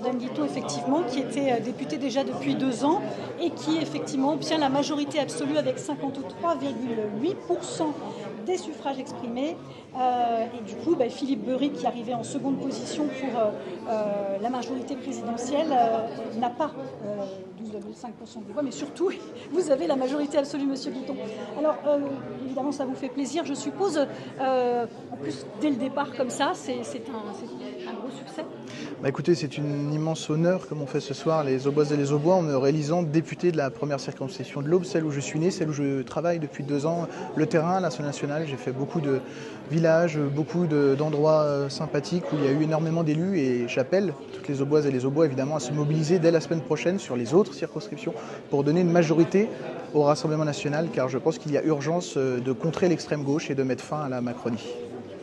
Jordan Guitton, effectivement, qui était député déjà depuis 2 ans et qui, effectivement, obtient la majorité absolue avec 53,8% des suffrages exprimés. Et du coup, Philippe Beury, qui arrivait en seconde position pour la majorité présidentielle, n'a pas 12,5% des voix, mais surtout, vous avez la majorité absolue, Monsieur Guitton. Alors, évidemment, ça vous fait plaisir, je suppose. En plus, dès le départ, comme ça, c'est un gros succès. Écoutez, c'est une immense honneur que m'ont fait ce soir les Auboises et les Aubois en me réalisant député de la première circonscription de l'Aube, celle où je suis né, celle où je travaille depuis 2 ans, le terrain à l'Assemblée nationale. J'ai fait beaucoup de villages, beaucoup d'endroits sympathiques où il y a eu énormément d'élus et j'appelle toutes les Auboises et les Aubois évidemment à se mobiliser dès la semaine prochaine sur les autres circonscriptions pour donner une majorité au Rassemblement national car je pense qu'il y a urgence de contrer l'extrême gauche et de mettre fin à la Macronie.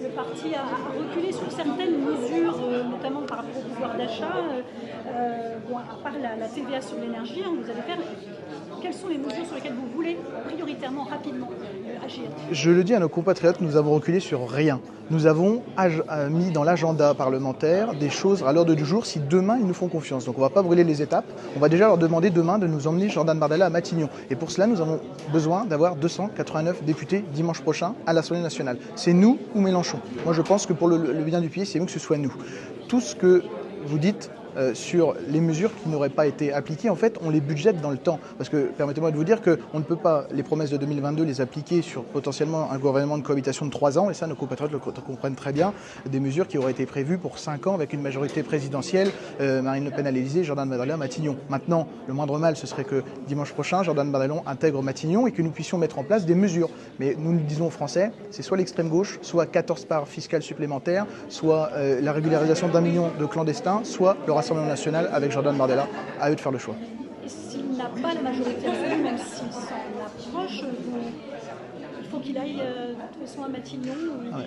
Le parti a reculé sur certaines mesures, notamment par rapport au pouvoir d'achat. À part la TVA sur l'énergie, vous allez faire. Quelles sont les mesures sur lesquelles vous voulez prioritairement, rapidement agir? Je le dis à nos compatriotes, nous avons reculé sur rien. Nous avons mis dans l'agenda parlementaire des choses à l'ordre du jour si demain ils nous font confiance. Donc on ne va pas brûler les étapes. On va déjà leur demander demain de nous emmener Jordan Bardella à Matignon. Et pour cela, nous avons besoin d'avoir 289 députés dimanche prochain à l'Assemblée nationale. C'est nous ou Mélenchon. Moi je pense que pour le bien du pays, c'est mieux que ce soit nous. Tout ce que vous dites sur les mesures qui n'auraient pas été appliquées, en fait, on les budgète dans le temps. Parce que, permettez-moi de vous dire qu'on ne peut pas, les promesses de 2022, les appliquer sur potentiellement un gouvernement de cohabitation de 3 ans, et ça, nos compatriotes le comprennent très bien, des mesures qui auraient été prévues pour 5 ans avec une majorité présidentielle, Marine Le Pen à l'Élysée, Jordan Bardella à Matignon. Maintenant, le moindre mal, ce serait que dimanche prochain, Jordan Bardella intègre Matignon et que nous puissions mettre en place des mesures. Mais nous disons aux Français, c'est soit l'extrême gauche, soit 14 parts fiscales supplémentaires, soit la régularisation d'1 million de clandestins, soit le Rassemblement national avec Jordan Bardella. À eux de faire le choix. Et s'il n'a pas la majorité absolue, même s'il s'en approche, il faut qu'il aille de toute façon à Matignon.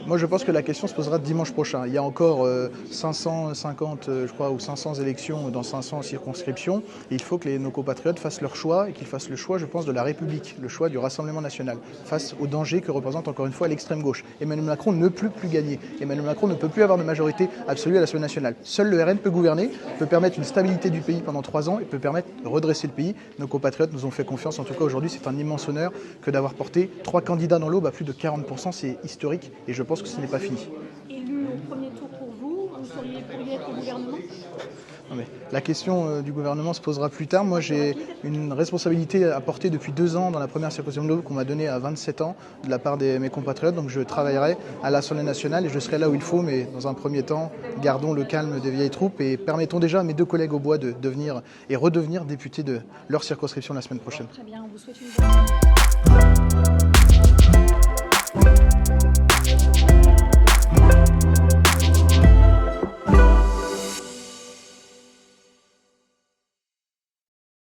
Moi, je pense que la question se posera dimanche prochain. Il y a encore 550, je crois, ou 500 élections dans 500 circonscriptions. Et il faut que nos compatriotes fassent leur choix et qu'ils fassent le choix, je pense, de la République, le choix du Rassemblement national, face au danger que représente encore une fois l'extrême gauche. Emmanuel Macron ne peut plus gagner. Emmanuel Macron ne peut plus avoir de majorité absolue à l'Assemblée nationale. Seul le RN peut gouverner, peut permettre une stabilité du pays pendant 3 ans et peut permettre de redresser le pays. Nos compatriotes nous ont fait confiance. En tout cas, aujourd'hui, c'est un immense honneur que d'avoir porté 3 candidats dans l'Aube à plus de 40%. C'est historique et je pense que ce n'est pas fini. Élu au premier tour pour vous pourriez être au gouvernement? Non mais la question du gouvernement se posera plus tard. Moi, j'ai une responsabilité à porter depuis 2 ans dans la première circonscription de l'Aube qu'on m'a donnée à 27 ans de la part de mes compatriotes. Donc je travaillerai à l'Assemblée nationale et je serai là où il faut. Mais dans un premier temps, gardons le calme des vieilles troupes et permettons déjà à mes 2 collègues au bois de devenir et redevenir députés de leur circonscription la semaine prochaine. Très bien, on vous souhaite une bonne